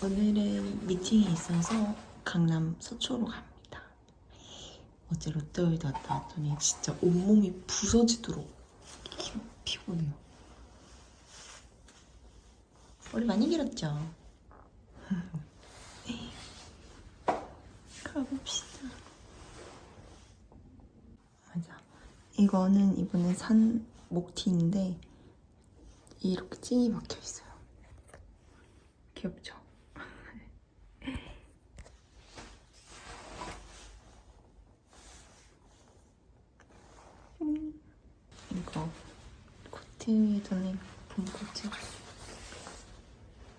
오늘은 미팅이 있어서 강남 서초로 갑니다. 어제 롯데월드 갔다 왔더니 진짜 온몸이 부서지도록 피곤해요. 머리 많이 길었죠? 가봅시다. 맞아. 이거는 이번에 산 목티인데 이렇게 찡이 박혀 있어요. 귀엽죠? 이거 코트 전에 본 코트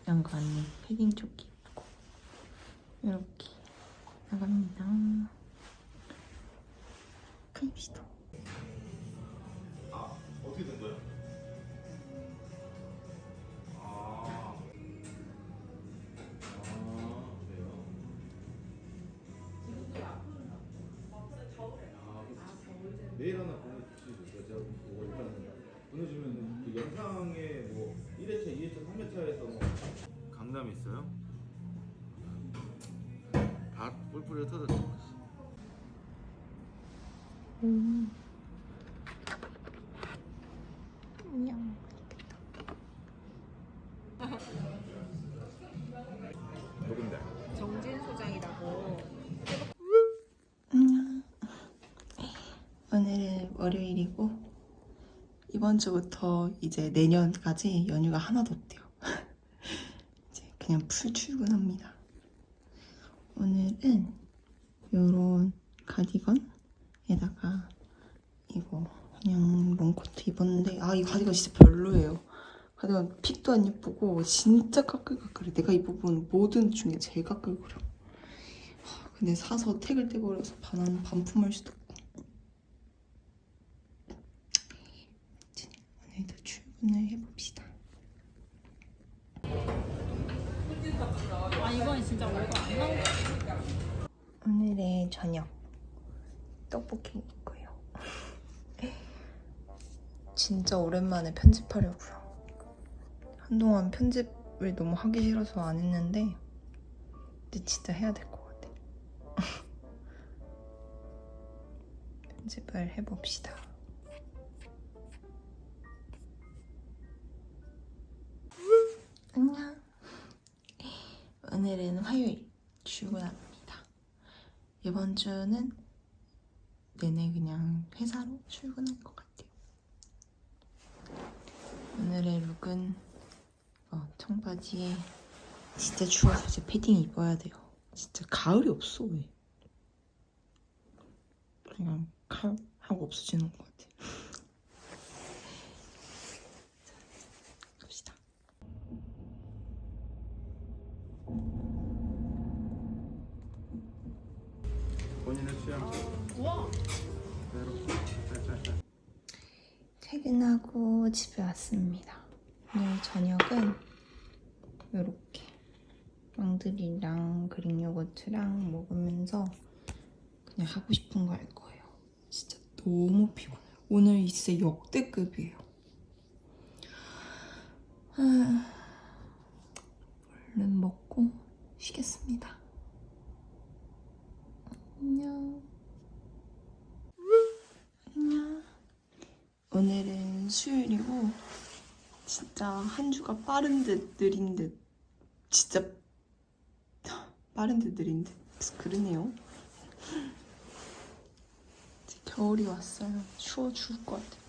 양거 안에 패딩 조끼 입고 이렇게 나갑니다. 가입시다. 아, 어떻게 된 거야? 그래요? 메일 하나 보내주시죠. 제가 그거 일단 보내주면 그 영상에 뭐 1회차, 2회차, 3회차에서 뭐 강남에 있어요? 다 뿔뿔이 흩어졌죠. 안녕. 누군데? 정진 소장이라고. 안녕. 오늘은 월요일이고 이번 주부터 이제 내년까지 연휴가 하나도 없대요. 이제 그냥 풀 출근합니다. 오늘은 요런 가디건에다가 이거 그냥 롱코트 입었는데 이 가디건 진짜 별로예요. 가디건 핏도 안 예쁘고 진짜 까끌까끌해. 내가 입어본 모든 중에 제일 까끌거려. 근데 사서 택을 떼버려서 반품할 수도 없고. 오늘도 출근을 해봅시다. 이번에 진짜 얼굴 안 나오고. 오늘의 저녁 떡볶이 먹고요. 진짜 오랜만에 편집하려고요. 한동안 편집을 너무 하기 싫어서 안 했는데 근데 진짜 해야 될 것 같아. 편집을 해봅시다. 안녕. 오늘은 화요일 출근합니다. 이번 주는 내내 그냥 회사로 출근할 것 같아요. 오늘의 룩은 청바지에 진짜 추워서 이제 패딩 입어야 돼요. 진짜 가을이 없어 왜. 그냥 칼 하고 없어지는 것 같아. 자, 갑시다. 본인의 취향. 우와. 퇴근하고 집에 왔습니다. 오늘 저녁은 이렇게 빵들이랑 그릭 요거트랑 먹으면서 그냥 하고 싶은 거 할 거예요. 진짜 너무 피곤해요. 오늘 진짜 역대급이에요. 얼른 먹고 쉬겠습니다. 안녕. 안녕. 오늘은 수요일이고 진짜 한 주가 빠른 듯 느린 듯 진짜 빠른 듯 느린 듯 그러네요. 이제 겨울이 왔어요. 추워 죽을 것 같아요.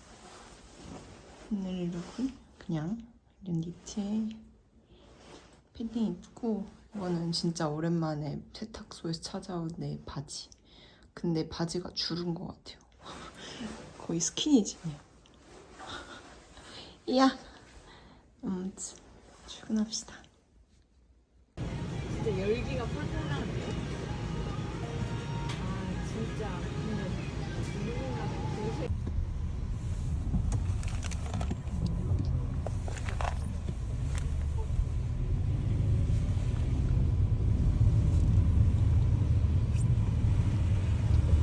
오늘 룩은 그냥 이런 니트에 패딩 입고 이거는 진짜 오랜만에 세탁소에서 찾아온 내 바지. 근데 바지가 줄은 것 같아요. 거의 스키니진이에요. 이야. 출근합시다. 진짜 열기가 펄펄 나는데요? 진짜.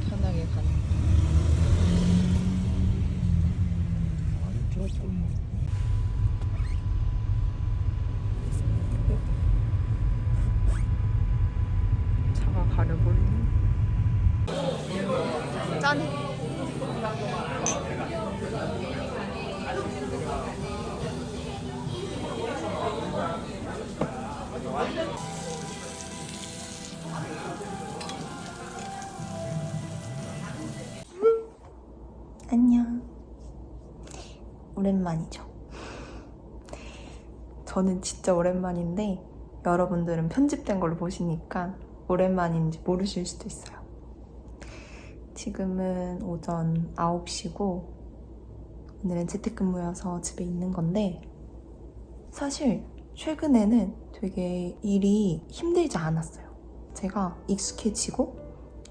편하게 가는 거. 오랜만이죠. 저는 진짜 오랜만인데 여러분들은 편집된 걸로 보시니까 오랜만인지 모르실 수도 있어요. 지금은 오전 9시고 오늘은 재택근무여서 집에 있는 건데 사실 최근에는 되게 일이 힘들지 않았어요. 제가 익숙해지고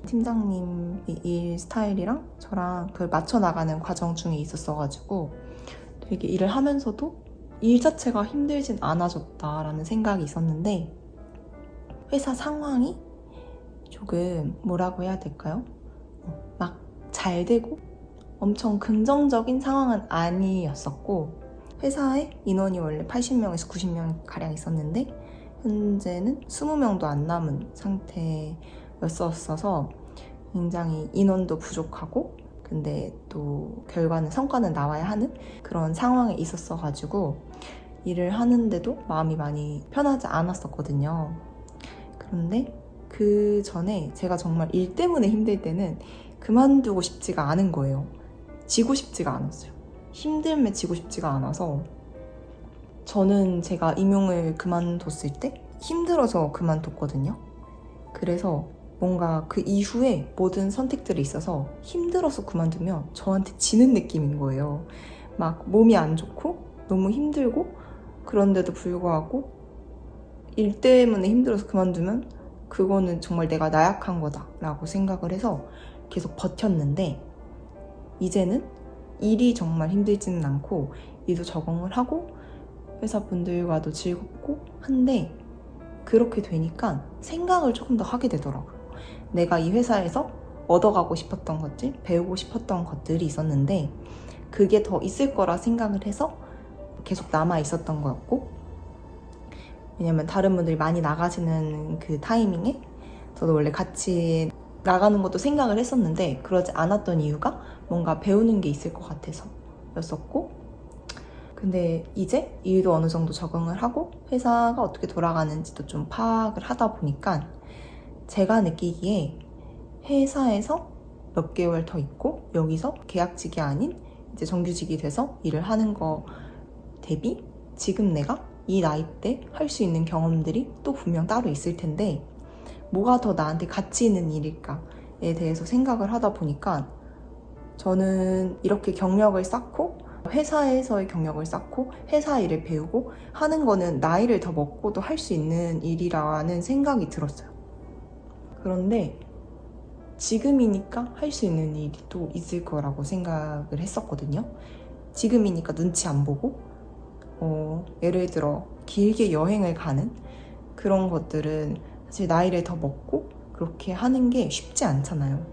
팀장님의 일 스타일이랑 저랑 그걸 맞춰 나가는 과정 중에 있었어가지고 되게 일을 하면서도 일 자체가 힘들진 않아졌다라는 생각이 있었는데 회사 상황이 조금 뭐라고 해야 될까요? 막 잘 되고 엄청 긍정적인 상황은 아니었었고 회사에 인원이 원래 80명에서 90명 가량 있었는데 현재는 20명도 안 남은 상태였었어서 굉장히 인원도 부족하고 근데 또 결과는 성과는 나와야 하는 그런 상황에 있었어가지고 일을 하는데도 마음이 많이 편하지 않았었거든요. 그런데 그 전에 제가 정말 일 때문에 힘들 때는 그만두고 싶지가 않은 거예요. 지고 싶지가 않았어요. 힘듦에 지고 싶지가 않아서 저는 제가 임용을 그만뒀을 때 힘들어서 그만뒀거든요. 그래서 뭔가 그 이후에 모든 선택들이 있어서 힘들어서 그만두면 저한테 지는 느낌인 거예요. 막 몸이 안 좋고 너무 힘들고 그런데도 불구하고 일 때문에 힘들어서 그만두면 그거는 정말 내가 나약한 거다라고 생각을 해서 계속 버텼는데 이제는 일이 정말 힘들지는 않고 일도 적응을 하고 회사분들과도 즐겁고 한데 그렇게 되니까 생각을 조금 더 하게 되더라고요. 내가 이 회사에서 얻어가고 싶었던 것들, 배우고 싶었던 것들이 있었는데 그게 더 있을 거라 생각을 해서 계속 남아 있었던 거였고 왜냐면 다른 분들이 많이 나가시는 그 타이밍에 저도 원래 같이 나가는 것도 생각을 했었는데 그러지 않았던 이유가 뭔가 배우는 게 있을 것 같아서 였었고 근데 이제 일도 어느 정도 적응을 하고 회사가 어떻게 돌아가는지도 좀 파악을 하다 보니까 제가 느끼기에 회사에서 몇 개월 더 있고 여기서 계약직이 아닌 이제 정규직이 돼서 일을 하는 거 대비 지금 내가 이 나이 때 할 수 있는 경험들이 또 분명 따로 있을 텐데 뭐가 더 나한테 가치 있는 일일까에 대해서 생각을 하다 보니까 저는 이렇게 경력을 쌓고 회사에서의 경력을 쌓고 회사 일을 배우고 하는 거는 나이를 더 먹고도 할 수 있는 일이라는 생각이 들었어요. 그런데 지금이니까 할 수 있는 일이 또 있을 거라고 생각을 했었거든요. 지금이니까 눈치 안 보고 예를 들어 길게 여행을 가는 그런 것들은 사실 나이를 더 먹고 그렇게 하는 게 쉽지 않잖아요.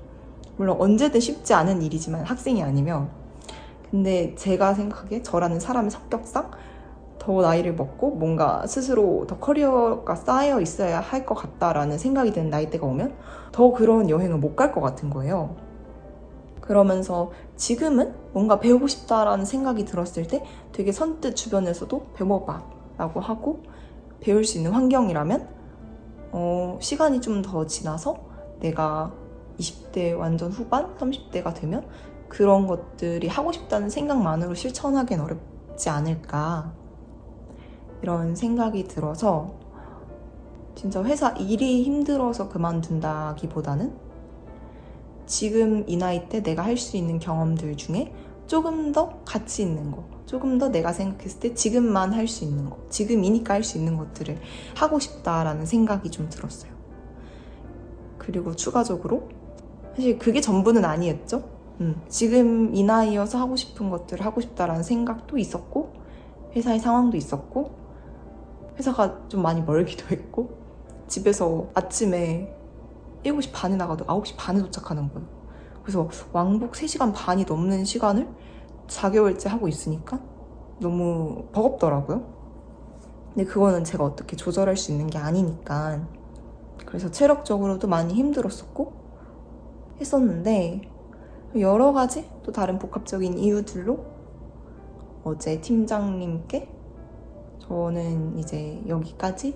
물론 언제든 쉽지 않은 일이지만 학생이 아니면 근데 제가 생각하기에 저라는 사람의 성격상 더 나이를 먹고 뭔가 스스로 더 커리어가 쌓여 있어야 할 것 같다라는 생각이 드는 나이대가 오면 더 그런 여행을 못 갈 것 같은 거예요. 그러면서 지금은 뭔가 배우고 싶다라는 생각이 들었을 때 되게 선뜻 주변에서도 배워봐 라고 하고 배울 수 있는 환경이라면 시간이 좀 더 지나서 내가 20대 완전 후반, 30대가 되면 그런 것들이 하고 싶다는 생각만으로 실천하기는 어렵지 않을까 이런 생각이 들어서 진짜 회사 일이 힘들어서 그만둔다기보다는 지금 이 나이 때 내가 할 수 있는 경험들 중에 조금 더 가치 있는 거 조금 더 내가 생각했을 때 지금만 할 수 있는 거 지금이니까 할 수 있는 것들을 하고 싶다라는 생각이 좀 들었어요. 그리고 추가적으로 사실 그게 전부는 아니었죠. 지금 이 나이여서 하고 싶은 것들을 하고 싶다라는 생각도 있었고 회사의 상황도 있었고 회사가 좀 많이 멀기도 했고 집에서 아침에 7시 반에 나가도 9시 반에 도착하는 거예요. 그래서 왕복 3시간 반이 넘는 시간을 4개월째 하고 있으니까 너무 버겁더라고요. 근데 그거는 제가 어떻게 조절할 수 있는 게 아니니까 그래서 체력적으로도 많이 힘들었었고 했었는데 여러 가지 또 다른 복합적인 이유들로 어제 팀장님께 저는 이제 여기까지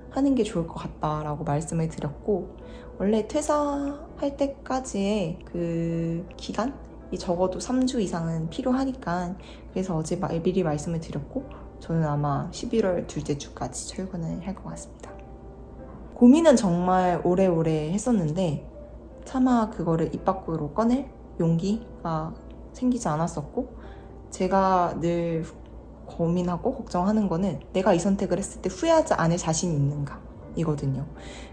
하는 게 좋을 것 같다라고 말씀을 드렸고 원래 퇴사할 때까지의 그 기간 적어도 3주 이상은 필요하니까 그래서 어제 미리 말씀을 드렸고 저는 아마 11월 둘째 주까지 출근을 할 것 같습니다. 고민은 정말 오래오래 했었는데 차마 그거를 입 밖으로 꺼낼 용기가 생기지 않았었고 제가 늘 고민하고 걱정하는 거는 내가 이 선택을 했을 때 후회하지 않을 자신이 있는가 이거든요.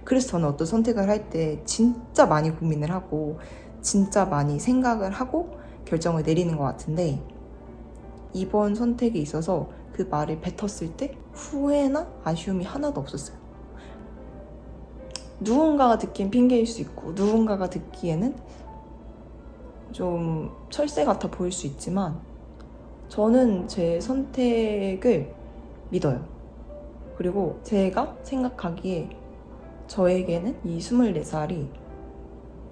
그래서 저는 어떤 선택을 할 때 진짜 많이 고민을 하고 진짜 많이 생각을 하고 결정을 내리는 것 같은데 이번 선택에 있어서 그 말을 뱉었을 때 후회나 아쉬움이 하나도 없었어요. 누군가가 듣기엔 핑계일 수 있고 누군가가 듣기에는 좀 철새 같아 보일 수 있지만 저는 제 선택을 믿어요. 그리고 제가 생각하기에 저에게는 이 24살이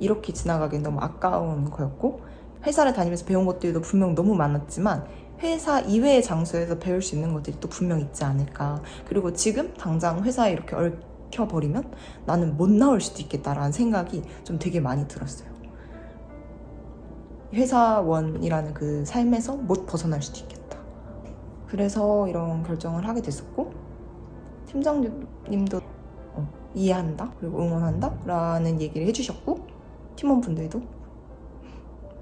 이렇게 지나가기엔 너무 아까운 거였고 회사를 다니면서 배운 것들도 분명 너무 많았지만 회사 이외의 장소에서 배울 수 있는 것들이 또 분명 있지 않을까. 그리고 지금 당장 회사에 이렇게 얽혀버리면 나는 못 나올 수도 있겠다라는 생각이 좀 되게 많이 들었어요. 회사원이라는 그 삶에서 못 벗어날 수도 있겠다. 그래서 이런 결정을 하게 됐었고 팀장님도 이해한다 그리고 응원한다 라는 얘기를 해주셨고 팀원분들도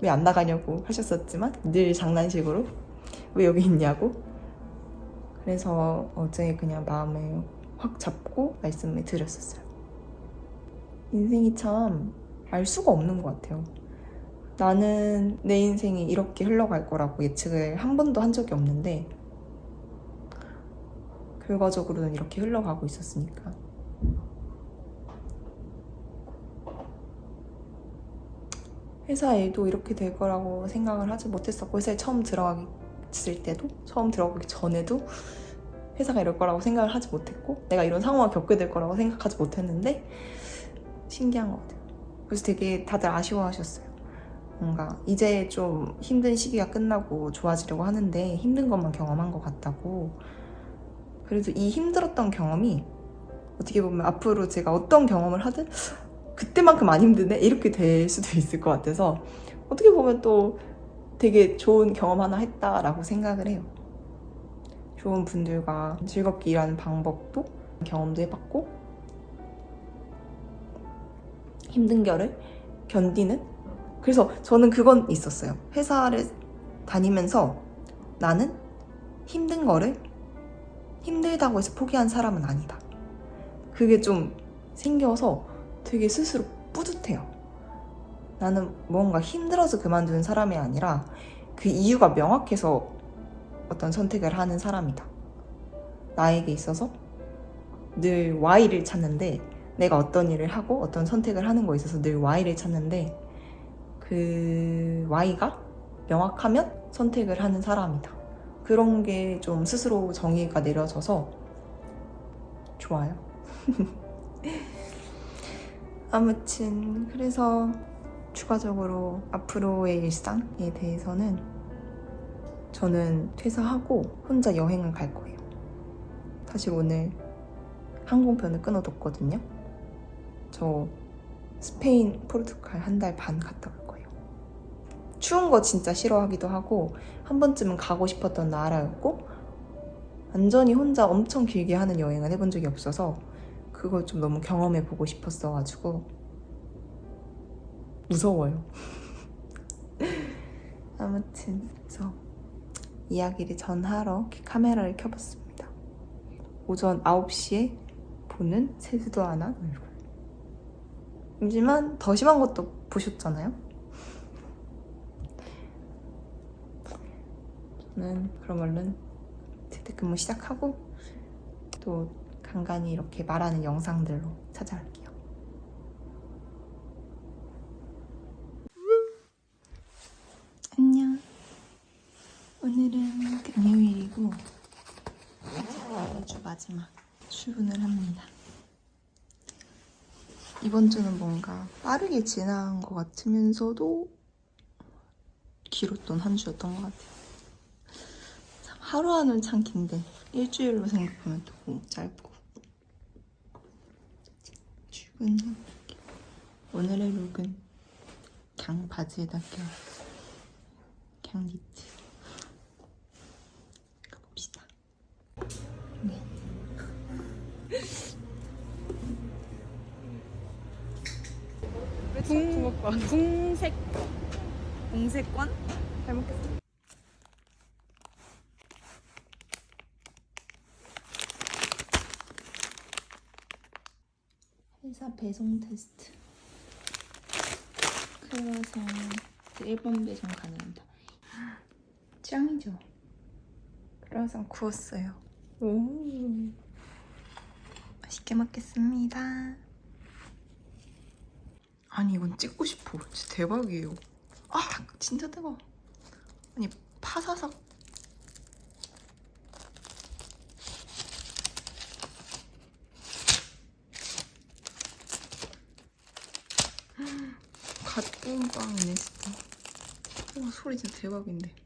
왜 안 나가냐고 하셨었지만 늘 장난식으로 왜 여기 있냐고. 그래서 어제 그냥 마음을 확 잡고 말씀을 드렸었어요. 인생이 참 알 수가 없는 것 같아요. 나는 내 인생이 이렇게 흘러갈 거라고 예측을 한 번도 한 적이 없는데 결과적으로는 이렇게 흘러가고 있었으니까 회사 일도 이렇게 될 거라고 생각을 하지 못했었고 회사에 처음 들어갔을 때도 처음 들어가기 전에도 회사가 이럴 거라고 생각을 하지 못했고 내가 이런 상황을 겪게 될 거라고 생각하지 못했는데 신기한 것 같아요. 그래서 되게 다들 아쉬워하셨어요. 뭔가 이제 좀 힘든 시기가 끝나고 좋아지려고 하는데 힘든 것만 경험한 것 같다고. 그래도 이 힘들었던 경험이 어떻게 보면 앞으로 제가 어떤 경험을 하든 그때만큼 안 힘드네? 이렇게 될 수도 있을 것 같아서 어떻게 보면 또 되게 좋은 경험 하나 했다라고 생각을 해요. 좋은 분들과 즐겁게 일하는 방법도 경험도 해봤고 힘든 거를 견디는 그래서 저는 그건 있었어요. 회사를 다니면서 나는 힘든 거를 힘들다고 해서 포기한 사람은 아니다. 그게 좀 생겨서 되게 스스로 뿌듯해요. 나는 뭔가 힘들어서 그만두는 사람이 아니라 그 이유가 명확해서 어떤 선택을 하는 사람이다. 나에게 있어서 늘 Y를 찾는데 내가 어떤 일을 하고 어떤 선택을 하는 거에 있어서 늘 Y를 찾는데 그 Y가 명확하면 선택을 하는 사람이다. 그런 게 좀 스스로 정의가 내려져서 좋아요. 아무튼 그래서 추가적으로 앞으로의 일상에 대해서는 저는 퇴사하고 혼자 여행을 갈 거예요. 사실 오늘 항공편을 끊어뒀거든요. 저 스페인, 포르투갈 한 달 반 갔다 올 거예요. 추운 거 진짜 싫어하기도 하고 한 번쯤은 가고 싶었던 나라였고 완전히 혼자 엄청 길게 하는 여행을 해본 적이 없어서 그걸 좀 너무 경험해보고 싶었어가지고 무서워요. 아무튼 그래서 이야기를 전하러 카메라를 켜봤습니다. 오전 9시에 보는 세수도 안 한 얼굴. 하지만 더 심한 것도 보셨잖아요? 저는 그럼 얼른 재택근무 시작하고 또 간간히 이렇게 말하는 영상들로 찾아올게요. 안녕. 오늘은 금요일이고 매주 마지막 출근을 합니다. 이번 주는 뭔가 빠르게 지나간 것 같으면서도 길었던 한 주였던 것 같아요. 참 하루하루는 참 긴데 일주일로 생각하면 너무 짧고. 출근해볼게요. 오늘의 룩은 그냥 바지에다 껴 그냥 니트. 가봅시다. 네. 붕세권? 잘 먹겠습니다. 회사 배송 테스트. 크루아상 1번 배송 가능합니다. 짱이죠? 크루아상 구웠어요. 오, 맛있게 먹겠습니다. 아니 이건 찍고 싶어. 진짜 대박이에요. 아 진짜 뜨거워. 아니 파사삭. 갓 구운 빵이네 진짜. 와 소리 진짜 대박인데.